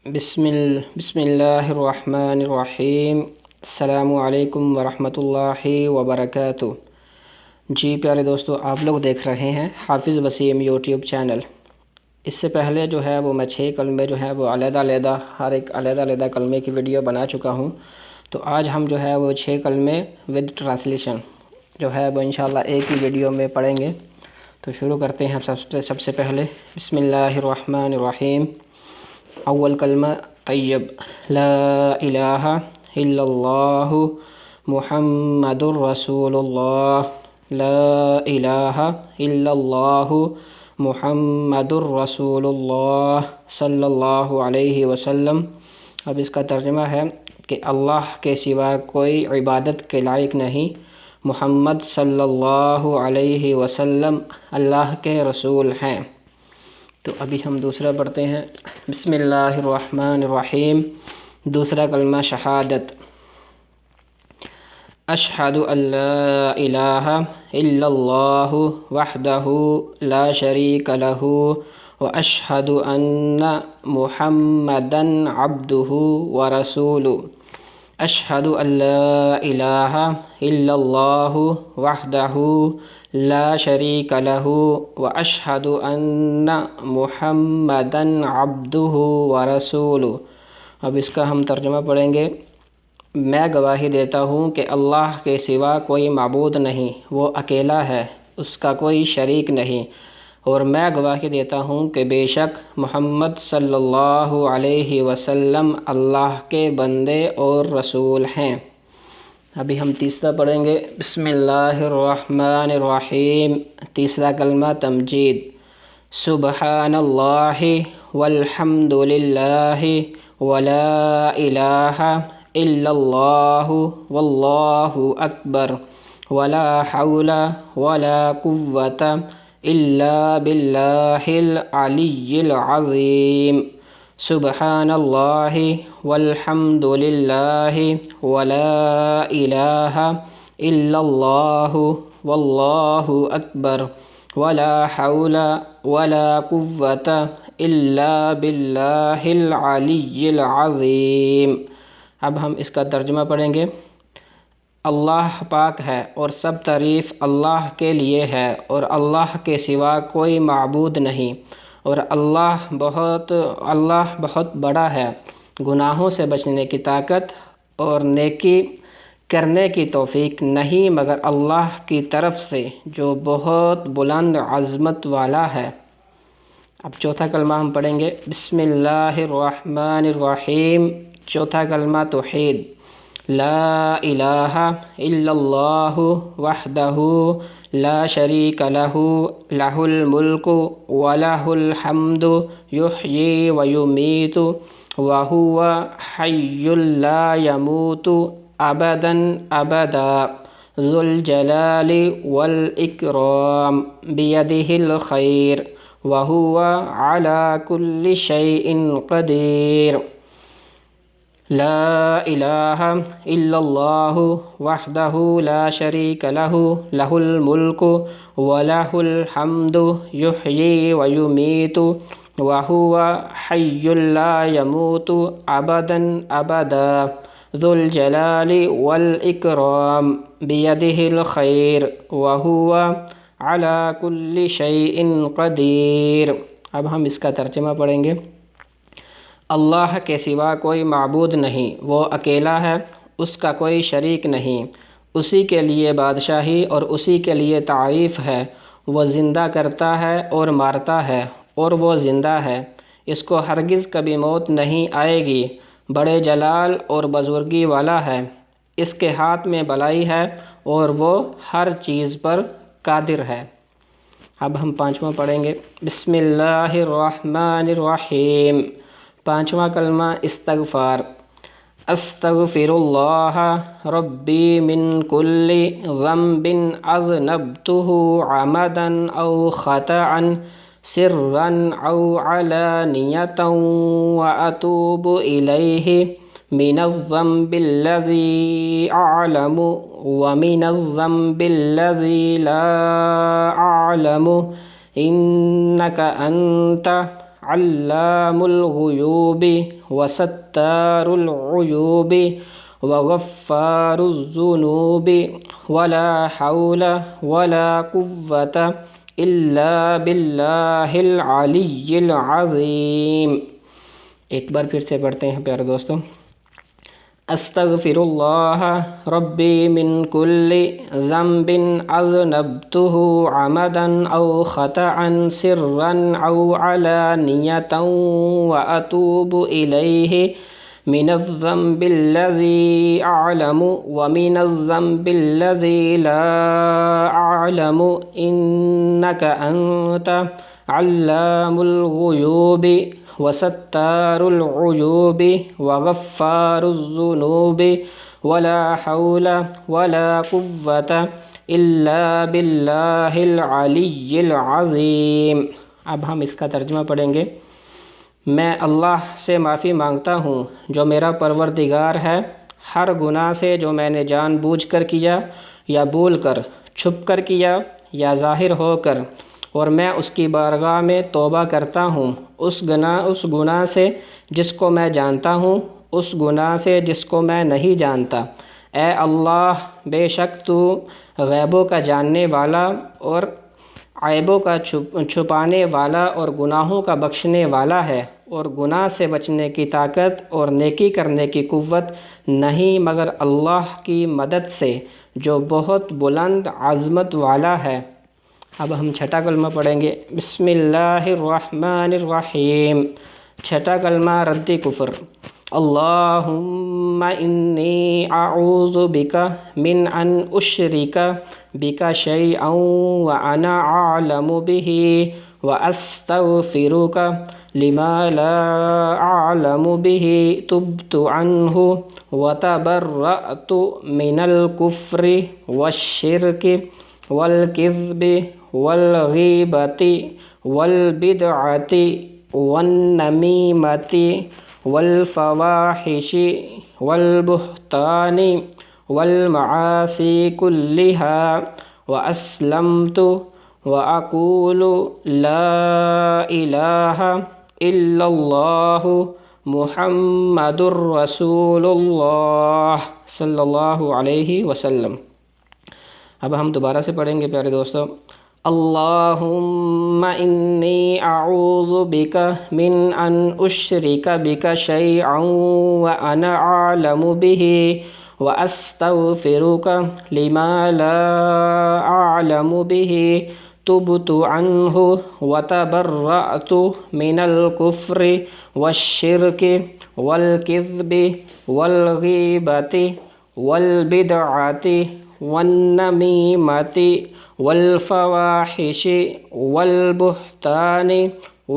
بسم اللہ الرحمن الرحیم۔ السلام علیکم ورحمۃ اللہ وبرکاتہ۔ جی پیارے دوستو، آپ لوگ دیکھ رہے ہیں حافظ وسیم یوٹیوب چینل۔ اس سے پہلے جو ہے وہ میں 6 کلمے جو ہے وہ علیحدہ ہر ایک علیحدہ کلمے کی ویڈیو بنا چکا ہوں۔ تو آج ہم جو ہے وہ 6 کلمے ود ٹرانسلیشن جو ہے وہ انشاءاللہ ایک ہی ویڈیو میں پڑھیں گے۔ تو شروع کرتے ہیں سب سے پہلے بسم اللہ الرحمن الرحیم۔ اول کلمہ طیب، لا الہ الا اللہ محمد الرسول اللہ، لا الہ الا اللہ محمد الرسول اللہ صلی اللہ علیہ وسلم۔ اب اس کا ترجمہ ہے کہ اللہ کے سوا کوئی عبادت کے لائق نہیں، محمد صلی اللہ علیہ وسلم اللہ کے رسول ہیں۔ تو ابھی ہم دوسرا پڑھتے ہیں، بسم اللہ الرحمن الرحیم۔ دوسرا کلمہ شہادت، اشہد ان لا الہ الا اللہ وحدہ لا شریک لہ واشہد ان محمدا عبدہ ورسولہ۔ اشہد ان لا الہ الا اللہ وحدہ لا شریک لہ واشہد ان محمدا عبدہ ورسولہ۔ اب اس کا ہم ترجمہ پڑھیں گے، میں گواہی دیتا ہوں کہ اللہ کے سوا کوئی معبود نہیں، وہ اکیلا ہے، اس کا کوئی شریک نہیں، اور میں گواہی دیتا ہوں کہ بے شک محمد صلی اللہ علیہ وسلم اللہ کے بندے اور رسول ہیں۔ ابھی ہم تیسرا پڑھیں گے، بسم اللہ الرحمن الرحیم۔ تیسرا کلمہ تمجید، سبحان اللہ والحمد للہ ولا الہ الا اللہ واللہ اکبر ولا حول ولا قوة الا باللہ العلی العظیم۔ سبحان اللہ والحمد للہ ولا الہ الا اللہ واللہ اکبر ولا حول ولا قوة الا باللہ العلی العظیم۔ اب ہم اس کا ترجمہ پڑھیں گے، اللہ پاک ہے اور سب تعریف اللہ کے لیے ہے، اور اللہ کے سوا کوئی معبود نہیں، اور اللہ بہت بڑا ہے، گناہوں سے بچنے کی طاقت اور نیکی کرنے کی توفیق نہیں مگر اللہ کی طرف سے جو بہت بلند عظمت والا ہے۔ اب چوتھا کلمہ ہم پڑھیں گے، بسم اللہ الرحمن الرحیم۔ چوتھا کلمہ توحید، لا الہ الا اللہ وحدہ لا شریک لہ لہ الملک ولہ الحمد یحیی ویمیت وہو حی لا یموت ابدا ابدا ذو الجلال والاکرام بیدہ الخیر وہو علی کل شیء قدیر۔ لا الہ الا اللہ وحدہ لا شریک لہ لہ الملک ولہ الحمد یحیی ویمیت وہو حی لا یموت ابدا ابدا ذو الجلال والاکرام بیدہ الخیر وہو علی کل شیء قدیر۔ اب ہم اس کا ترجمہ پڑھیں گے، اللہ کے سوا کوئی معبود نہیں، وہ اکیلا ہے، اس کا کوئی شریک نہیں، اسی کے لیے بادشاہی اور اسی کے لیے تعریف ہے، وہ زندہ کرتا ہے اور مارتا ہے، اور وہ زندہ ہے، اس کو ہرگز کبھی موت نہیں آئے گی، بڑے جلال اور بزرگی والا ہے، اس کے ہاتھ میں بلائی ہے اور وہ ہر چیز پر قادر ہے۔ اب ہم پانچواں پڑھیں گے، بسم اللہ الرحمن الرحیم۔ پانچواں کلمہ استغفار، استغفر اللہ ربی من کل ذنب اذنبتہ عمدا او خطأ سرا او علانیۃ واتوب الیہ من الذنب الذی اعلم ومن الذنب الذی لا اعلم انک انت علام الغیوب وستار العیوب وغفار الذنوب ولا حول ولا قوة الا باللہ العلی العظیم۔ ایک بار پھر سے پڑھتے ہیں پیارے دوستوں۔ استغفر اللہ ربی من کل ذنب اذنبته عمدا او خطأ سرا او علانیۃ واتوب الیہ من الذنب الذي اعلم ومن الذنب الذي لا اعلم انك انت علام الغیوب وستار العیوب وغفار الذنوب ولا حول ولا قوة الا باللہ العلی العظیم۔ اب ہم اس کا ترجمہ پڑھیں گے۔ میں اللہ سے معافی مانگتا ہوں جو میرا پروردگار ہے، ہر گناہ سے جو میں نے جان بوجھ کر کیا یا بول کر، چھپ کر کیا یا ظاہر ہو کر، اور میں اس کی بارگاہ میں توبہ کرتا ہوں اس گناہ سے جس کو میں جانتا ہوں، اس گناہ سے جس کو میں نہیں جانتا۔ اے اللہ، بے شک تو غیبوں کا جاننے والا اور عیبوں کا چھپانے والا اور گناہوں کا بخشنے والا ہے، اور گناہ سے بچنے کی طاقت اور نیکی کرنے کی قوت نہیں مگر اللہ کی مدد سے جو بہت بلند عظمت والا ہے۔ اب ہم چھٹا کلمہ پڑھیں گے۔ بسم اللہ الرحمن الرحیم۔ چھٹا کلمہ رد کفر۔ اللہم انی اعوذ بک من ان اشرک بک شیئا وانا اعلم به واستغفرک لما لا اعلم به تبت عنہ وتبرأت من الکفر والشرک والکذب والغیبۃ والبدعۃ والنمیمۃ والفواحش والبہتان والمعاصی كلها واسلمت واقول لا الہ الا اللہ محمد رسول اللہ صلی اللہ علیہ وسلم۔ اب ہم دوبارہ سے پڑھیں گے پیارے دوستو۔ اللہم انی اعوذ بک من ان اشرک بک شیئا وانا اعلم به واستغفرک لما لا اعلم به تبت عنہ وتبرأت من الکفر والشرک والکذب والغیبۃ والبدعۃ والنمیمۃ والفواحش والبہتان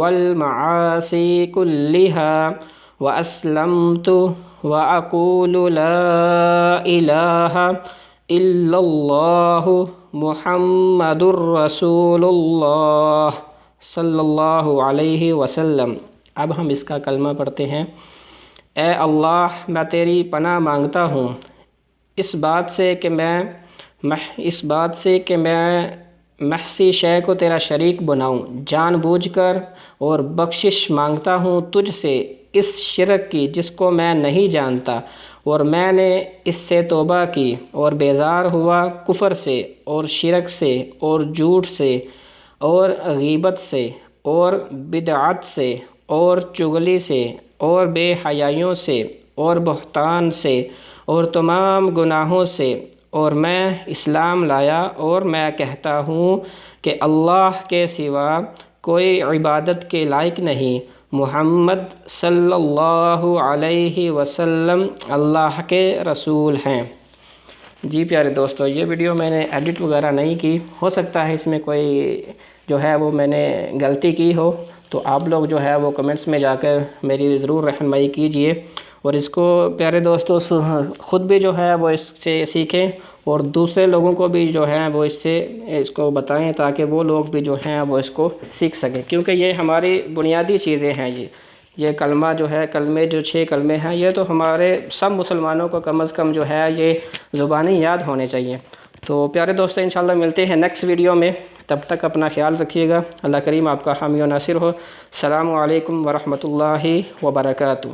والمعاصی كلها واسلمت واقول لا الہ الا اللہ محمد رسول اللہ صلی اللہ علیہ وسلم۔ اب ہم اس کا کلمہ پڑھتے ہیں۔ اے اللہ، میں تیری پناہ مانگتا ہوں اس بات سے کہ میں محض شے کو تیرا شریک بناؤں جان بوجھ کر، اور بخشش مانگتا ہوں تجھ سے اس شرک کی جس کو میں نہیں جانتا، اور میں نے اس سے توبہ کی اور بیزار ہوا کفر سے اور شرک سے اور جھوٹ سے اور غیبت سے اور بدعت سے اور چغلی سے اور بے حیائیوں سے اور بہتان سے اور تمام گناہوں سے، اور میں اسلام لایا اور میں کہتا ہوں کہ اللہ کے سوا کوئی عبادت کے لائق نہیں، محمد صلی اللہ علیہ وسلم اللہ کے رسول ہیں۔ جی پیارے دوستو، یہ ویڈیو میں نے ایڈٹ وغیرہ نہیں کی، ہو سکتا ہے اس میں کوئی جو ہے وہ میں نے غلطی کی ہو، تو آپ لوگ جو ہے وہ کمنٹس میں جا کر میری ضرور رہنمائی کیجئے، اور اس کو پیارے دوستو خود بھی جو ہے وہ اس سے سیکھیں اور دوسرے لوگوں کو بھی جو ہے وہ اس کو بتائیں، تاکہ وہ لوگ بھی جو ہیں وہ اس کو سیکھ سکیں، کیونکہ یہ ہماری بنیادی چیزیں ہیں۔ یہ کلمہ جو ہے، کلمے جو 6 کلمے ہیں، یہ تو ہمارے سب مسلمانوں کو کم از کم جو ہے یہ زبانی یاد ہونے چاہیے۔ تو پیارے دوستو، انشاءاللہ ملتے ہیں نیکسٹ ویڈیو میں۔ تب تک اپنا خیال رکھیے گا، اللہ کریم آپ کا حامی و ناصر ہو۔ السلام علیکم ورحمۃ اللہ وبرکاتہ۔